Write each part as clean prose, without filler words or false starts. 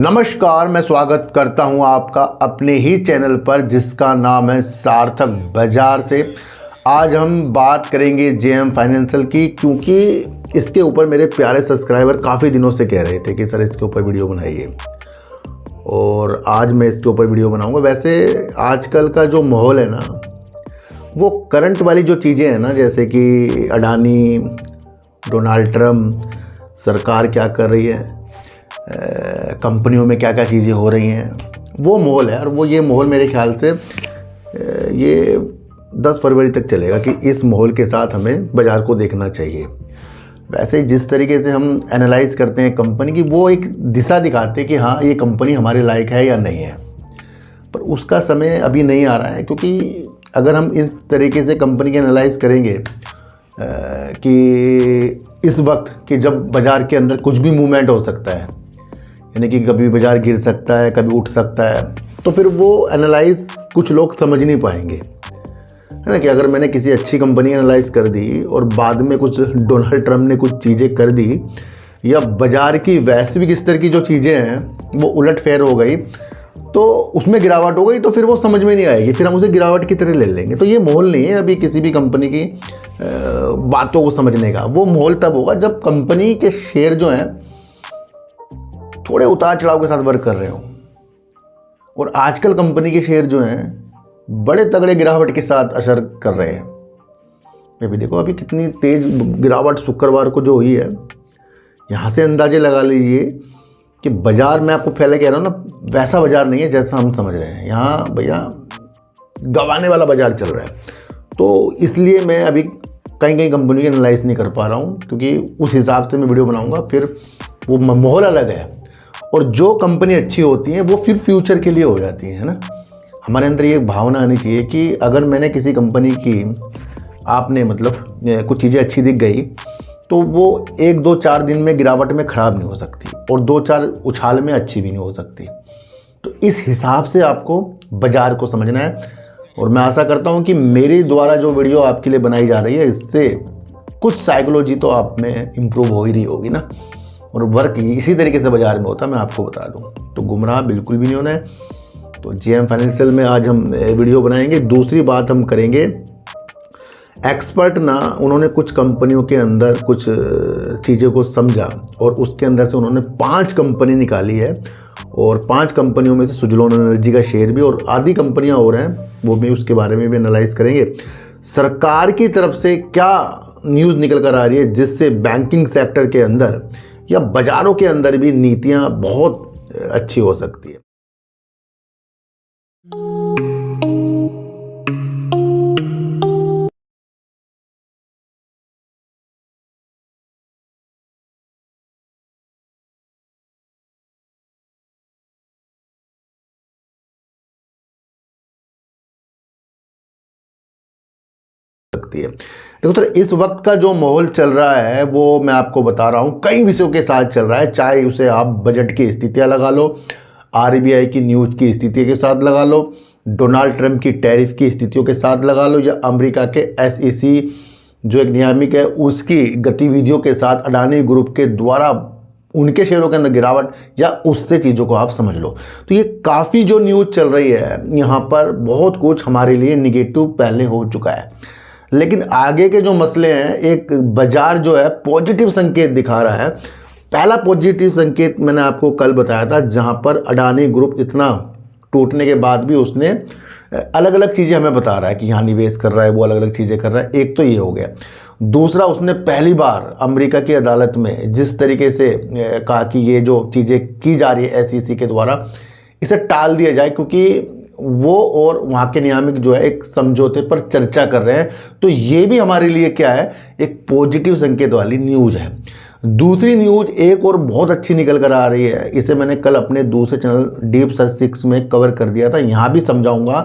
नमस्कार, मैं स्वागत करता हूं आपका अपने ही चैनल पर जिसका नाम है सार्थक बाजार से। आज हम बात करेंगे जेएम फाइनेंशियल की, क्योंकि इसके ऊपर मेरे प्यारे सब्सक्राइबर काफ़ी दिनों से कह रहे थे कि सर इसके ऊपर वीडियो बनाइए, और आज मैं इसके ऊपर वीडियो बनाऊंगा। वैसे आजकल का जो माहौल है ना, वो करंट वाली जो चीज़ें हैं ना, जैसे कि अडानी, डोनाल्ड ट्रम्प, सरकार क्या कर रही है, कंपनियों में क्या क्या चीज़ें हो रही हैं, वो माहौल है। और वो ये माहौल मेरे ख्याल से ये 10 फरवरी तक चलेगा कि इस माहौल के साथ हमें बाज़ार को देखना चाहिए। वैसे जिस तरीके से हम एनालाइज करते हैं कंपनी की, वो एक दिशा दिखाते हैं कि हाँ ये कंपनी हमारे लायक है या नहीं है, पर उसका समय अभी नहीं आ रहा है। क्योंकि अगर हम इस तरीके से कंपनी की एनालाइज करेंगे कि इस वक्त कि जब बाज़ार के अंदर कुछ भी मूवमेंट हो सकता है, यानी कि कभी बाज़ार गिर सकता है, कभी उठ सकता है, तो फिर वो एनालाइज कुछ लोग समझ नहीं पाएंगे, है ना। कि अगर मैंने किसी अच्छी कंपनी एनालाइज कर दी और बाद में कुछ डोनाल्ड ट्रम्प ने कुछ चीज़ें कर दी, या बाज़ार की वैश्विक स्तर की जो चीज़ें हैं वो उलटफेर हो गई, तो उसमें गिरावट हो गई, तो फिर वो समझ में नहीं आएगी, फिर हम उसे गिरावट की तरह ले लेंगे। तो ये माहौल नहीं है अभी किसी भी कंपनी की बातों को समझने का। वो माहौल तब होगा जब कंपनी के शेयर जो हैं थोड़े उतार चढ़ाव के साथ वर्क कर रहे हो। और आजकल कंपनी के शेयर जो हैं बड़े तगड़े गिरावट के साथ असर कर रहे हैं। अभी देखो अभी कितनी तेज गिरावट शुक्रवार को जो हुई है, यहाँ से अंदाजे लगा लीजिए कि बाज़ार, मैं आपको पहले कह रहा हूँ ना, वैसा बाज़ार नहीं है जैसा हम समझ रहे हैं। यहाँ भैया गंवाने वाला बाज़ार चल रहा है। तो इसलिए मैं अभी कहीं कहीं कंपनी की एनालाइज नहीं कर पा रहा हूँ, क्योंकि उस हिसाब से मैं वीडियो बनाऊँगा, फिर वो माहौल अलग है। और जो कंपनी अच्छी होती हैं वो फिर फ्यूचर के लिए हो जाती है ना। हमारे अंदर ये भावना आनी चाहिए कि अगर मैंने किसी कंपनी की, आपने मतलब कुछ चीज़ें अच्छी दिख गई, तो वो 1-2-4 दिन में गिरावट में ख़राब नहीं हो सकती, और 2-4 उछाल में अच्छी भी नहीं हो सकती। तो इस हिसाब से आपको बाज़ार को समझना है। और मैं आशा करता हूँ कि मेरे द्वारा जो वीडियो आपके लिए बनाई जा रही है, इससे कुछ साइकोलॉजी तो आप में इम्प्रूव हो ही रही होगी ना। और वर्क इसी तरीके से बाज़ार में होता है, मैं आपको बता दूं। तो गुमराह बिल्कुल भी नहीं होना है। तो जेएम फाइनेंशियल में आज हम वीडियो बनाएंगे। दूसरी बात हम करेंगे, एक्सपर्ट ना, उन्होंने कुछ कंपनियों के अंदर कुछ चीज़ों को समझा, और उसके अंदर से उन्होंने 5 कंपनी निकाली है, और 5 कंपनियों में से सुजलोन एनर्जी का शेयर भी, और आधी कंपनियां और हैं, वो भी उसके बारे में भी एनालाइज करेंगे। सरकार की तरफ से क्या न्यूज़ निकल कर आ रही है, जिससे बैंकिंग सेक्टर के अंदर या बाज़ारों के अंदर भी नीतियां बहुत अच्छी हो सकती है। देखो सर, इस वक्त का जो माहौल चल रहा है वो मैं आपको बता रहा हूँ, कई विषयों के साथ चल रहा है। चाहे उसे आप बजट की स्थितियाँ लगा लो, आरबीआई की न्यूज़ की स्थिति के साथ लगा लो, डोनाल्ड ट्रम्प की टैरिफ की स्थितियों के साथ लगा लो, या अमेरिका के SEC जो एक नियामक है उसकी गतिविधियों के साथ, अडानी ग्रुप के द्वारा उनके शेयरों के अंदर गिरावट, या उससे चीज़ों को आप समझ लो। तो ये काफ़ी जो न्यूज़ चल रही है, यहाँ पर बहुत कुछ हमारे लिए निगेटिव पहले हो चुका है, लेकिन आगे के जो मसले हैं, एक बाज़ार जो है पॉजिटिव संकेत दिखा रहा है। पहला पॉजिटिव संकेत मैंने आपको कल बताया था, जहां पर अडानी ग्रुप इतना टूटने के बाद भी उसने अलग अलग चीज़ें हमें बता रहा है कि यहाँ निवेश कर रहा है, वो अलग अलग चीज़ें कर रहा है। एक तो ये हो गया। दूसरा, उसने पहली बार अमेरिका की अदालत में जिस तरीके से कहा कि ये जो चीज़ें की जा रही है SEC के द्वारा, इसे टाल दिया जाए, क्योंकि वो और वहाँ के नियामक जो है एक समझौते पर चर्चा कर रहे हैं। तो ये भी हमारे लिए क्या है, एक पॉजिटिव संकेत वाली न्यूज़ है। दूसरी न्यूज़ एक और बहुत अच्छी निकल कर आ रही है, इसे मैंने कल अपने दूसरे चैनल डीप सर्च 6 में कवर कर दिया था, यहाँ भी समझाऊंगा।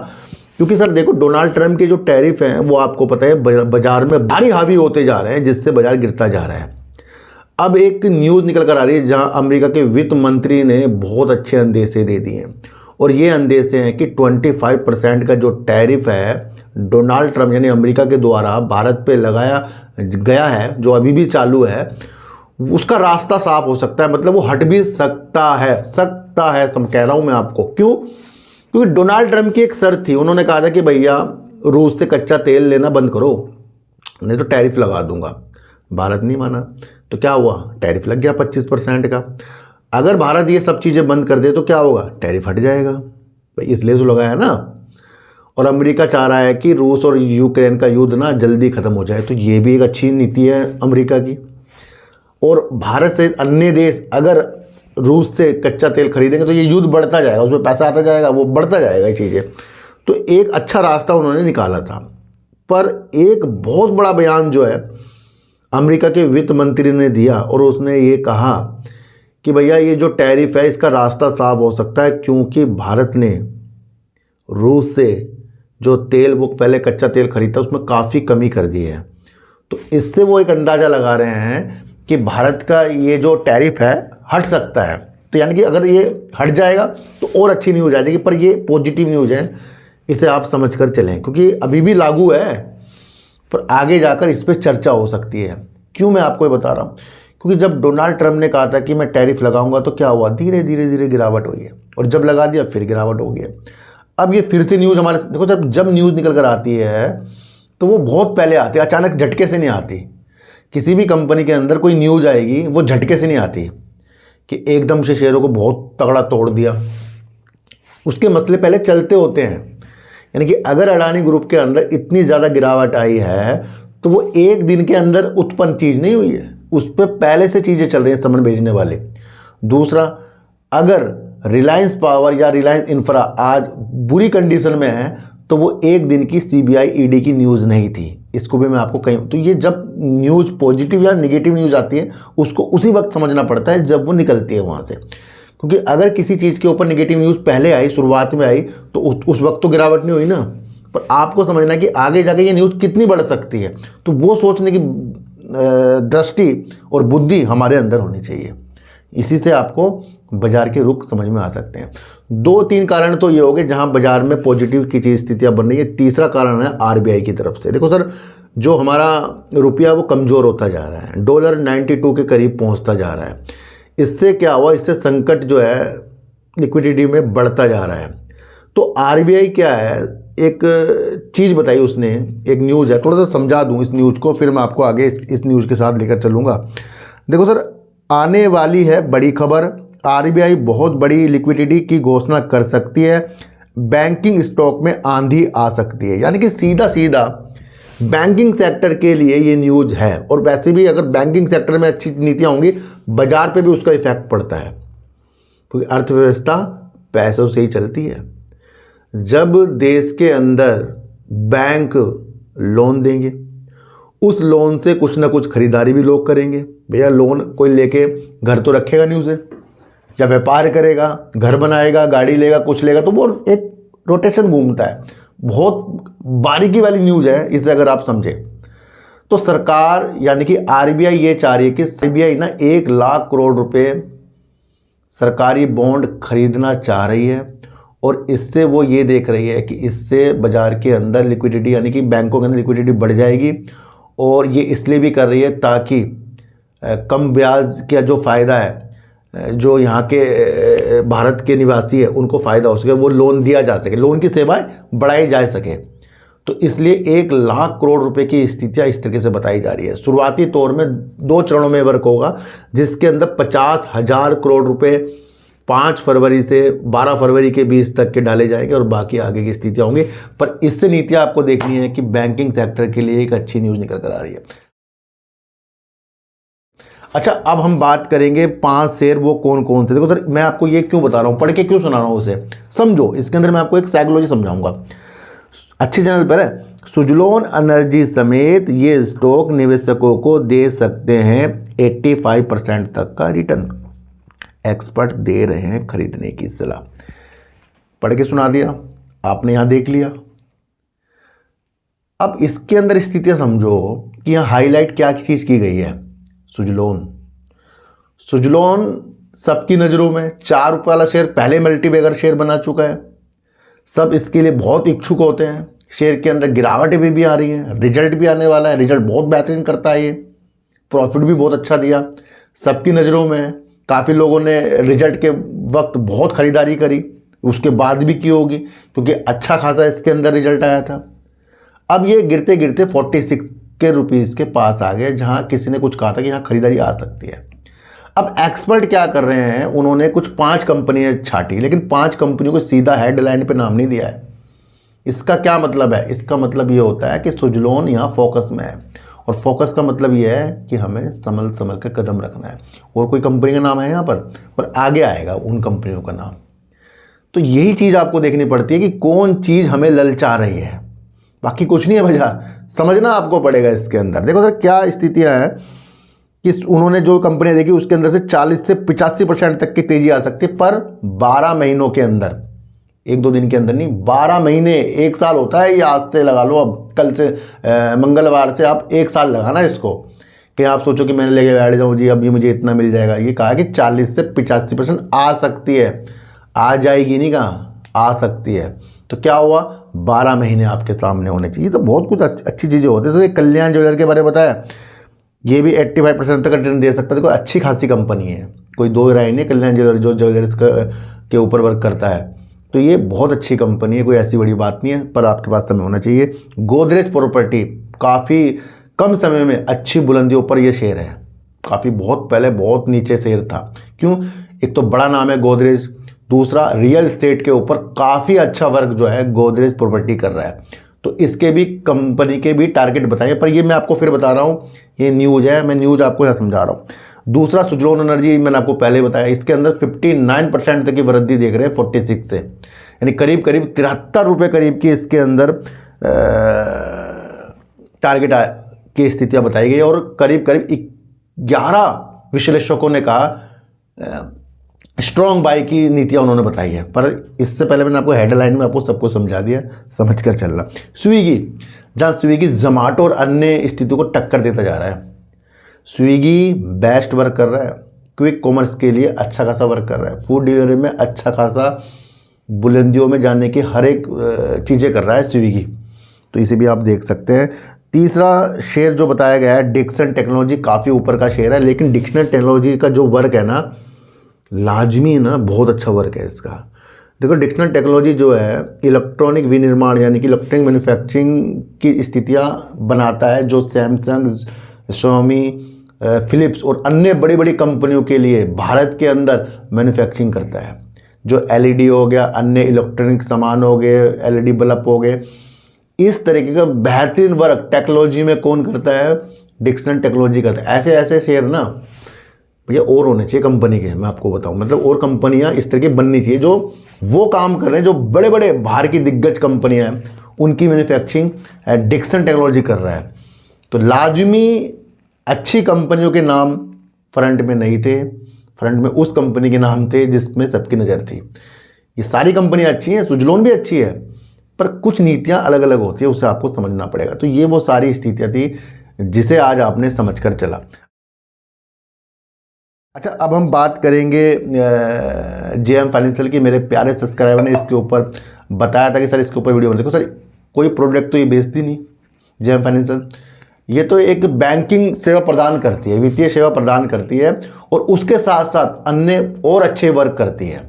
क्योंकि सर देखो, डोनाल्ड ट्रम्प के जो टैरिफ हैं वो आपको पता है बाजार में भारी हावी होते जा रहे हैं, जिससे बाजार गिरता जा रहा है। अब एक न्यूज़ निकल कर आ रही है जहाँ अमेरिका के वित्त मंत्री ने बहुत अच्छे अंदेशे दे दिए हैं, और ये अंदेशे हैं कि 25% का जो टैरिफ है डोनाल्ड ट्रम्प यानी अमेरिका के द्वारा भारत पे लगाया गया है, जो अभी भी चालू है, उसका रास्ता साफ हो सकता है, मतलब वो हट भी सकता है कह रहा हूँ मैं आपको। क्यों? क्योंकि डोनाल्ड ट्रंप की एक शर्त थी, उन्होंने कहा था कि भैया रूस से कच्चा तेल लेना बंद करो, नहीं तो टैरिफ लगा दूंगा। भारत नहीं माना, तो क्या हुआ? टैरिफ लग गया 25% का। अगर भारत ये सब चीज़ें बंद कर दे तो क्या होगा? टैरिफ हट जाएगा भाई, इसलिए तो लगाया ना। और अमेरिका चाह रहा है कि रूस और यूक्रेन का युद्ध ना जल्दी ख़त्म हो जाए, तो ये भी एक अच्छी नीति है अमेरिका की। और भारत से अन्य देश अगर रूस से कच्चा तेल खरीदेंगे तो ये युद्ध बढ़ता जाएगा, उसमें पैसा आता जाएगा, वो बढ़ता जाएगा ये चीज़ें। तो एक अच्छा रास्ता उन्होंने निकाला था। पर एक बहुत बड़ा बयान जो है अमेरिका के वित्त मंत्री ने दिया, और उसने ये कहा कि भैया ये जो टैरिफ है इसका रास्ता साफ हो सकता है, क्योंकि भारत ने रूस से जो तेल, वो पहले कच्चा तेल खरीदता उसमें काफ़ी कमी कर दी है। तो इससे वो एक अंदाज़ा लगा रहे हैं कि भारत का ये जो टैरिफ है हट सकता है। तो यानी कि अगर ये हट जाएगा तो और अच्छी न्यूज़ आ जाएगी, पर ये पॉजिटिव न्यूज़ है, इसे आप समझ कर चलें, क्योंकि अभी भी लागू है पर आगे जाकर इस पर चर्चा हो सकती है। क्यों मैं आपको ये बता रहा हूँ? क्योंकि जब डोनाल्ड ट्रंप ने कहा था कि मैं टैरिफ लगाऊंगा तो क्या हुआ? धीरे धीरे गिरावट हुई है, और जब लगा दिया फिर गिरावट हो गई। अब ये फिर से न्यूज़ हमारे देखो, जब न्यूज़ निकल कर आती है तो वो बहुत पहले आती है, अचानक झटके से नहीं आती। किसी भी कंपनी के अंदर कोई न्यूज़ आएगी वो झटके से नहीं आती कि एकदम से शेयरों को बहुत तगड़ा तोड़ दिया। उसके मसले पहले चलते होते हैं। यानी कि अगर अडानी ग्रुप के अंदर इतनी ज़्यादा गिरावट आई है तो वो एक दिन के अंदर उत्पन्न चीज़ नहीं हुई है, उस पर पहले से चीज़ें चल रही हैं सामान भेजने वाले। दूसरा, अगर रिलायंस पावर या रिलायंस इंफ्रा आज बुरी कंडीशन में है तो वो एक दिन की सीबीआई ईडी की न्यूज़ नहीं थी। इसको भी मैं आपको कहीं, तो ये जब न्यूज़ पॉजिटिव या नेगेटिव न्यूज़ आती है उसको उसी वक्त समझना पड़ता है जब वो निकलती है वहाँ से। क्योंकि अगर किसी चीज़ के ऊपर नेगेटिव न्यूज़ पहले आई, शुरुआत में आई, तो उस वक्त तो गिरावट नहीं हुई ना। पर आपको समझना है कि आगे जाके ये न्यूज़ कितनी बढ़ सकती है, तो वो सोचने की दृष्टि और बुद्धि हमारे अंदर होनी चाहिए। इसी से आपको बाजार के रुख समझ में आ सकते हैं। 2-3 कारण तो ये हो गए जहां बाजार में पॉजिटिव की चीज़ स्थितियां बन रही है। तीसरा कारण है आरबीआई की तरफ से। देखो सर, जो हमारा रुपया वो कमज़ोर होता जा रहा है, डॉलर 92 के करीब पहुंचता जा रहा है। इससे क्या हुआ? इससे संकट जो है लिक्विडिटी में बढ़ता जा रहा है। तो आरबीआई क्या है, एक चीज़ बताई उसने, एक न्यूज़ है, थोड़ा सा समझा दूँ इस न्यूज़ को, फिर मैं आपको आगे इस न्यूज़ के साथ लेकर चलूँगा। देखो सर, आने वाली है बड़ी खबर, आरबीआई बहुत बड़ी लिक्विडिटी की घोषणा कर सकती है, बैंकिंग स्टॉक में आंधी आ सकती है। यानी कि सीधा सीधा बैंकिंग सेक्टर के लिए ये न्यूज़ है। और वैसे भी अगर बैंकिंग सेक्टर में अच्छी नीतियाँ होंगी, बाजार पे भी उसका इफेक्ट पड़ता है, क्योंकि अर्थव्यवस्था पैसों से ही चलती है। जब देश के अंदर बैंक लोन देंगे, उस लोन से कुछ ना कुछ खरीदारी भी लोग करेंगे। भैया लोन कोई लेके घर तो रखेगा नहीं उसे, जब व्यापार करेगा, घर बनाएगा, गाड़ी लेगा, कुछ लेगा, तो वो एक रोटेशन घूमता है। बहुत बारीकी वाली न्यूज़ है, इसे अगर आप समझें तो सरकार यानी कि आरबीआई ये चाह रही है कि आरबीआई ना 1 लाख करोड़ रुपए सरकारी बॉन्ड खरीदना चाह रही है। और इससे वो ये देख रही है कि इससे बाजार के अंदर लिक्विडिटी यानी कि बैंकों के अंदर लिक्विडिटी बढ़ जाएगी। और ये इसलिए भी कर रही है ताकि कम ब्याज का जो फ़ायदा है, जो यहाँ के भारत के निवासी है उनको फ़ायदा हो सके, वो लोन दिया जा सके, लोन की सेवाएं बढ़ाई जा सके। तो इसलिए 1 लाख करोड़ रुपए की स्थितियाँ इस तरीके से बताई जा रही है। शुरुआती तौर में 2 चरणों में वर्क होगा, जिसके अंदर 50,000 करोड़ रुपए 5 फरवरी से 12 फरवरी के बीच तक के डाले जाएंगे, और बाकी आगे की स्थितियाँ होंगी। पर इससे नीतियाँ आपको देखनी है कि बैंकिंग सेक्टर के लिए एक अच्छी न्यूज़ निकल कर आ रही है। अच्छा, अब हम बात करेंगे 5 शेयर, वो कौन कौन से। देखो सर, मैं आपको ये क्यों बता रहा हूँ, पढ़ के क्यों सुना रहा हूँ, उसे समझो। इसके अंदर मैं आपको एक साइकोलॉजी समझाऊंगा। अच्छे चैनल पर है। सुजलोन एनर्जी समेत ये स्टॉक निवेशकों को दे सकते हैं 85% तक का रिटर्न। एक्सपर्ट दे रहे हैं खरीदने की सलाह। पढ़ के सुना दिया, आपने यहाँ देख लिया। अब इसके अंदर स्थितियाँ समझो कि यहाँ हाईलाइट क्या चीज़ की गई है। सुजलोन सबकी नज़रों में 4 रुपये वाला शेयर पहले मल्टीबैगर शेयर बना चुका है। सब इसके लिए बहुत इच्छुक होते हैं। शेयर के अंदर गिरावट भी आ रही है, रिजल्ट भी आने वाला है, रिजल्ट बहुत बेहतरीन करता है, ये प्रॉफिट भी बहुत अच्छा दिया। सबकी नज़रों में है। काफ़ी लोगों ने रिजल्ट के वक्त बहुत ख़रीदारी करी, उसके बाद भी की होगी, क्योंकि अच्छा खासा इसके अंदर रिजल्ट आया था। अब ये गिरते गिरते 46 के रुपीज़ के पास आ गए, जहाँ किसी ने कुछ कहा था कि यहाँ खरीदारी आ सकती है। अब एक्सपर्ट क्या कर रहे हैं, उन्होंने कुछ 5 कंपनियाँ छाटी, लेकिन 5 कंपनियों को सीधा हेडलाइन पे नाम नहीं दिया है। इसका क्या मतलब है? इसका मतलब ये होता है कि सुजलोन यहाँ फोकस में है, और फोकस का मतलब ये है कि हमें संभल संभल के कदम रखना है। और कोई कंपनी का नाम है यहाँ पर आगे आएगा उन कंपनियों का नाम। तो यही चीज़ आपको देखनी पड़ती है कि कौन चीज़ हमें ललचा रही है, बाकी कुछ नहीं है। बाजार समझना आपको पड़ेगा इसके अंदर। देखो सर क्या स्थितियाँ हैं कि उन्होंने जो कंपनियाँ देखी उसके अंदर से 40 से 85% तक की तेज़ी आ सकती है, पर 12 महीनों के अंदर, 1-2 दिन के अंदर नहीं, 12 महीने, 1 साल होता है। ये आज से लगा लो, अब कल से मंगलवार से आप 1 साल लगाना इसको, कि आप सोचो कि मैंने लेके बैठ जाऊँ जी, अब ये मुझे इतना मिल जाएगा। ये कहा कि 40 से 85% आ सकती है, आ जाएगी नहीं, कहाँ आ सकती है। तो क्या हुआ, 12 महीने आपके सामने होने चाहिए। तो बहुत कुछ अच्छी चीज़ें होती है। तो ये कल्याण ज्वेलर के बारे में बताया, ये भी 85% तक का रिटर्न दे सकता है। देखो अच्छी खासी कंपनी है, कोई दो राय नहीं। कल्याण ज्वेलर जो ज्वेलर्स के ऊपर वर्क करता है, तो ये बहुत अच्छी कंपनी है, कोई ऐसी बड़ी बात नहीं है, पर आपके पास समय होना चाहिए। गोदरेज प्रॉपर्टी काफ़ी कम समय में अच्छी बुलंदियों पर ये शेयर है। काफ़ी बहुत पहले बहुत नीचे शेयर था। क्यों? एक तो बड़ा नाम है गोदरेज, दूसरा रियल एस्टेट के ऊपर काफ़ी अच्छा वर्क जो है गोदरेज प्रॉपर्टी कर रहा है। तो इसके भी कंपनी के भी टारगेट बताइए, पर ये मैं आपको फिर बता रहा हूँ, ये न्यूज़ है, मैं न्यूज़ आपको यहाँ समझा रहा हूँ। दूसरा सुजलोन एनर्जी, मैंने आपको पहले बताया, इसके अंदर 59% तक की वृद्धि देख रहे हैं 46 से, यानी करीब करीब 73 रुपये करीब की इसके अंदर टारगेट की स्थितियाँ बताई गई। और करीब करीब 11 विश्लेषकों ने कहा स्ट्रॉन्ग बाई की नीतियाँ उन्होंने बताई है। पर इससे पहले मैंने आपको हेडलाइन में आपको सबको समझा दिया, समझ कर चलना। स्विगी, जहाँ स्विगी जोमाटो और अन्य स्थितियों को टक्कर देता जा रहा है। स्विगी बेस्ट वर्क कर रहा है, क्विक कॉमर्स के लिए अच्छा खासा वर्क कर रहा है, फूड डिलीवरी में अच्छा खासा बुलंदियों में जाने की हर एक चीज़ें कर रहा है स्विगी। तो इसे भी आप देख सकते हैं। तीसरा शेयर जो बताया गया है डिक्सन टेक्नोलॉजी, काफ़ी ऊपर का शेयर है, लेकिन डिक्सन टेक्नोलॉजी का जो वर्क है ना, लाजमी ना, बहुत अच्छा वर्क है इसका। देखो डिक्सन टेक्नोलॉजी जो है इलेक्ट्रॉनिक विनिर्माण यानी कि इलेक्ट्रॉनिक मैन्युफैक्चरिंग की स्थितियाँ बनाता है, जो सैमसंग, शॉमी, फिलिप्स और अन्य बड़ी बड़ी कंपनियों के लिए भारत के अंदर मैन्युफैक्चरिंग करता है। जो एलईडी हो गया, अन्य इलेक्ट्रॉनिक सामान हो गए, एलईडी बल्ब हो गए, इस तरीके का बेहतरीन वर्क टेक्नोलॉजी में कौन करता है? डिक्सन टेक्नोलॉजी करता है। ऐसे ऐसे शेयर ना भैया और होने चाहिए कंपनी के, मैं आपको बताऊं, मतलब और कंपनियां इस तरह की बननी चाहिए जो वो काम कर रहे हैं, जो बड़े बड़े बाहर की दिग्गज कंपनियां हैं उनकी मैन्युफैक्चरिंग डिक्सन टेक्नोलॉजी कर रहा है। तो लाजमी अच्छी कंपनियों के नाम फ्रंट में नहीं थे, फ्रंट में उस कंपनी के नाम थे जिसमें सबकी नज़र थी। ये सारी कंपनियां अच्छी हैं, सुजलोन भी अच्छी है, पर कुछ नीतियां अलग अलग होती है, उसे आपको समझना पड़ेगा। तो ये वो सारी स्थितियां थी जिसे आज आपने समझ कर चला। अच्छा, अब हम बात करेंगे जेएम फाइनेंशियल की। मेरे प्यारे सब्सक्राइबर ने इसके ऊपर बताया था कि सर इसके ऊपर वीडियो बना। देखो सर, कोई प्रोडक्ट तो ये बेचती नहीं जेएम फाइनेंशियल, ये तो एक बैंकिंग सेवा प्रदान करती है, वित्तीय सेवा प्रदान करती है, और उसके साथ साथ अन्य और अच्छे वर्क करती है।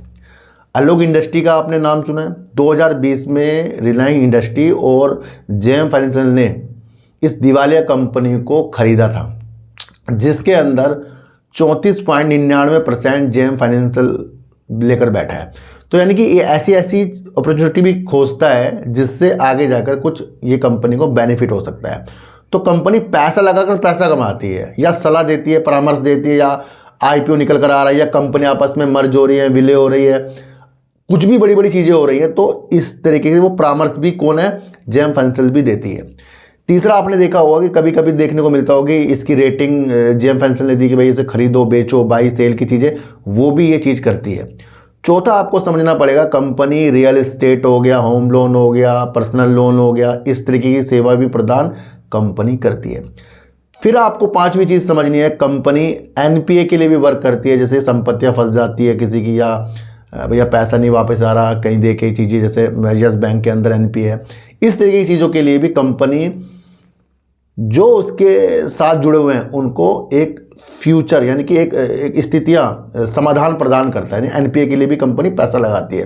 आलोक इंडस्ट्री का आपने नाम सुना है, 2020 में रिलायंस इंडस्ट्री और जेएम फाइनेंशियल ने इस दिवालिया कंपनी को खरीदा था, जिसके अंदर 34.99% जेएम फाइनेंशियल लेकर बैठा है। तो यानी कि ये ऐसी ऐसी अपॉर्चुनिटी भी खोजता है जिससे आगे जाकर कुछ ये कंपनी को बेनिफिट हो सकता है। तो कंपनी पैसा लगाकर पैसा कमाती है, या सलाह देती है, परामर्श देती है, या आईपीओ निकल कर आ रहा है, या कंपनी आपस में मर्ज हो रही है, विलय हो रही है, कुछ भी बड़ी बड़ी चीज़ें हो रही हैं, तो इस तरीके से वो परामर्श भी कौन है? जेएम फाइनेंशियल भी देती है। तीसरा, आपने देखा होगा कि कभी कभी देखने को मिलता होगा कि इसकी रेटिंग जेएम फाइनेंशियल ने दी कि भाई इसे खरीदो, बेचो, बाई सेल की चीज़ें, वो भी ये चीज़ करती है। चौथा, आपको समझना पड़ेगा, कंपनी रियल एस्टेट हो गया, होम लोन हो गया, पर्सनल लोन हो गया, इस तरीके की सेवा भी प्रदान कंपनी करती है। फिर आपको पांचवी चीज़ समझनी है, कंपनी एनपीए के लिए भी वर्क करती है। जैसे संपत्तियाँ फंस जाती है किसी की, या भैया पैसा नहीं वापस आ रहा कहीं दे के चीज़ें, जैसे यस बैंक के अंदर एनपीए है, इस तरीके की चीज़ों के लिए भी कंपनी जो उसके साथ जुड़े हुए हैं उनको एक फ्यूचर यानी कि एक स्थितियाँ समाधान प्रदान करता है। यानी एनपीए के लिए भी कंपनी पैसा लगाती है,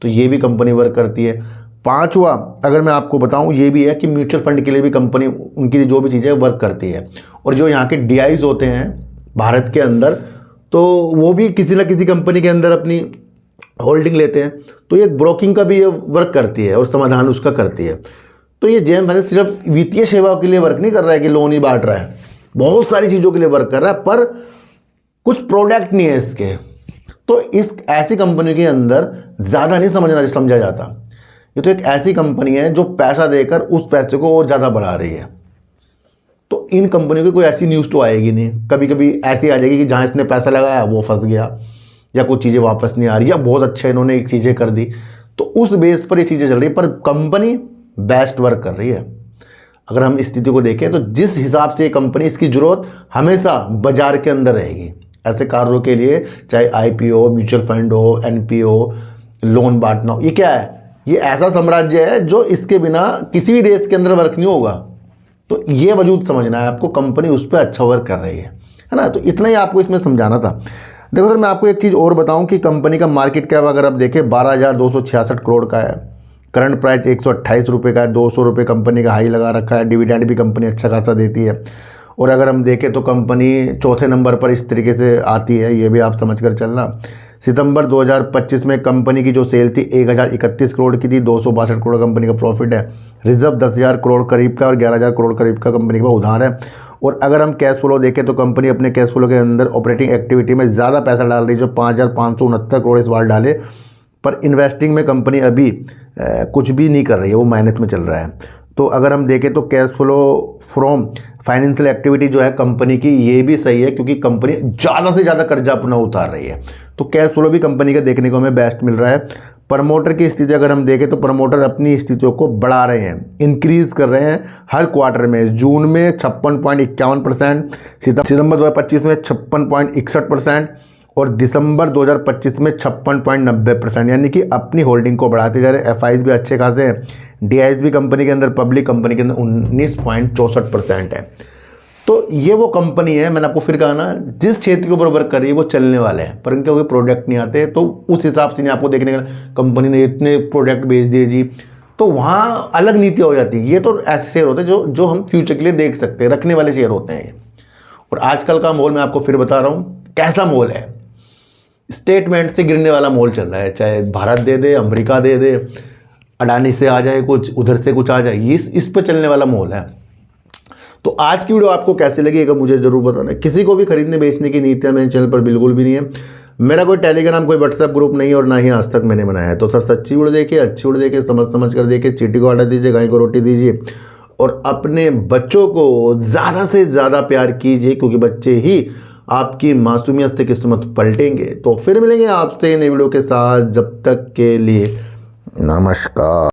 तो ये भी कंपनी वर्क करती है। पांचवा अगर मैं आपको बताऊं ये भी है कि म्यूचुअल फंड के लिए भी कंपनी उनकी जो भी चीज़ें वर्क करती है। और जो यहाँ के डीआईज होते हैं भारत के अंदर, तो वो भी किसी ना किसी कंपनी के अंदर अपनी होल्डिंग लेते हैं, तो ये ब्रोकिंग का भी ये वर्क करती है और समाधान उसका करती है। तो ये जेएम फाइनेंस सिर्फ वित्तीय सेवाओं के लिए वर्क नहीं कर रहा है कि लोन ही बांट रहा है, बहुत सारी चीज़ों के लिए वर्क कर रहा है, पर कुछ प्रोडक्ट नहीं है इसके। तो इस ऐसी कंपनी के अंदर ज़्यादा नहीं समझा जाता। ये तो एक ऐसी कंपनी है जो पैसा देकर उस पैसे को और ज़्यादा बढ़ा रही है। तो इन कंपनियों की कोई ऐसी न्यूज़ तो आएगी नहीं, कभी कभी ऐसी आ जाएगी कि जहाँ इसने पैसा लगाया वो फंस गया, या कुछ चीज़ें वापस नहीं आ रही, या बहुत अच्छे इन्होंने एक चीज़ें कर दी, तो उस बेस पर ये चीज़ें चल रही है। पर कंपनी बेस्ट वर्क कर रही है। अगर हम स्थिति को देखें तो जिस हिसाब से ये कंपनी, इसकी ज़रूरत हमेशा बाजार के अंदर रहेगी ऐसे कार्यों के लिए, चाहे आईपीओ, म्यूचुअल फंड हो, एनपीओ, लोन बांटना हो। ये क्या है? ये ऐसा साम्राज्य है जो इसके बिना किसी भी देश के अंदर वर्क नहीं होगा। तो ये वजूद समझना है आपको, कंपनी उस पर अच्छा वर्क कर रही है ना। तो इतना ही आपको इसमें समझाना था। देखो सर, मैं आपको एक चीज़ और बताऊं कि कंपनी का मार्केट कैप अगर आप देखें 12,266 करोड़ का है, करंट प्राइस 128 रुपये का है, 200 रुपये कंपनी का हाई लगा रखा है, डिविडेंड भी कंपनी अच्छा खासा देती है। और अगर हम देखें तो कंपनी चौथे नंबर पर इस तरीके से आती है, ये भी आप समझ कर चलना। सितंबर 2025 में कंपनी की जो सेल थी 1,031 करोड़ की थी, 262 करोड़ कंपनी का प्रॉफिट है, रिजर्व 10,000 करोड़ करीब का और 11,000 करोड़ करीब का कंपनी का उधार है। और अगर हम कैश फ्लो देखें तो कंपनी अपने कैश फ्लो के अंदर ऑपरेटिंग एक्टिविटी में ज़्यादा पैसा डाल रही है, जो 5,569 करोड़ इस बार डाले, पर इन्वेस्टिंग में कंपनी अभी कुछ भी नहीं कर रही है, वो माइनस में चल रहा है। तो अगर हम देखें तो cash flow from financial activity जो है कंपनी की, ये भी सही है क्योंकि कंपनी ज़्यादा से ज़्यादा कर्जा अपना उतार रही है। तो कैश फ्लो भी कंपनी का देखने को हमें बेस्ट मिल रहा है। प्रमोटर की स्थिति अगर हम देखें तो प्रमोटर अपनी स्थितियों को बढ़ा रहे हैं, इंक्रीज़ कर रहे हैं हर क्वार्टर में। जून में 56.51%, सितंबर 2025 में 56.61% और दिसंबर 2025 में 56.90%, यानी कि अपनी होल्डिंग को बढ़ाते जा रहे हैं। एफआईज भी अच्छे खासे हैं, डीआईज भी कंपनी के अंदर, पब्लिक कंपनी के अंदर 19.64% है। तो ये वो कंपनी है, मैंने आपको फिर कहा ना, जिस क्षेत्र के ऊपर वर्क कर रही है वो चलने वाले हैं, पर इनके कोई प्रोडक्ट नहीं आते, तो उस हिसाब से नहीं आपको देखने का कंपनी ने इतने प्रोडक्ट बेच दिए जी, तो वहाँ अलग नीतियाँ हो जाती है। ये तो ऐसे शेयर होते हैं जो हम फ्यूचर के लिए देख सकते हैं, रखने वाले शेयर होते हैं ये। और आजकल का माहौल मैं आपको फिर बता रहा हूँ कैसा माहौल है, स्टेटमेंट से गिरने वाला माहौल चल रहा है। चाहे भारत दे दे, अमेरिका दे दे, अडानी से आ जाए कुछ, उधर से कुछ आ जाए, ये इस पर चलने वाला माहौल है। तो आज की वीडियो आपको कैसे लगी अगर मुझे जरूर बताना। किसी को भी खरीदने बेचने की नीतियाँ मेरे चैनल पर बिल्कुल भी नहीं है। मेरा कोई टेलीग्राम, कोई व्हाट्सएप ग्रुप नहीं है और ना ही आज तक मैंने बनाया है। तो सर सच्ची वीडियो देखिए, अच्छी वीडियो देखिए, समझ कर देखिए, चींटी को आटा दीजिए, गाय को रोटी दीजिए और अपने बच्चों को ज़्यादा से ज़्यादा प्यार कीजिए, क्योंकि बच्चे ही आपकी मासूमियत से किस्मत पलटेंगे। तो फिर मिलेंगे आपसे नई वीडियो के साथ, जब तक के लिए नमस्कार।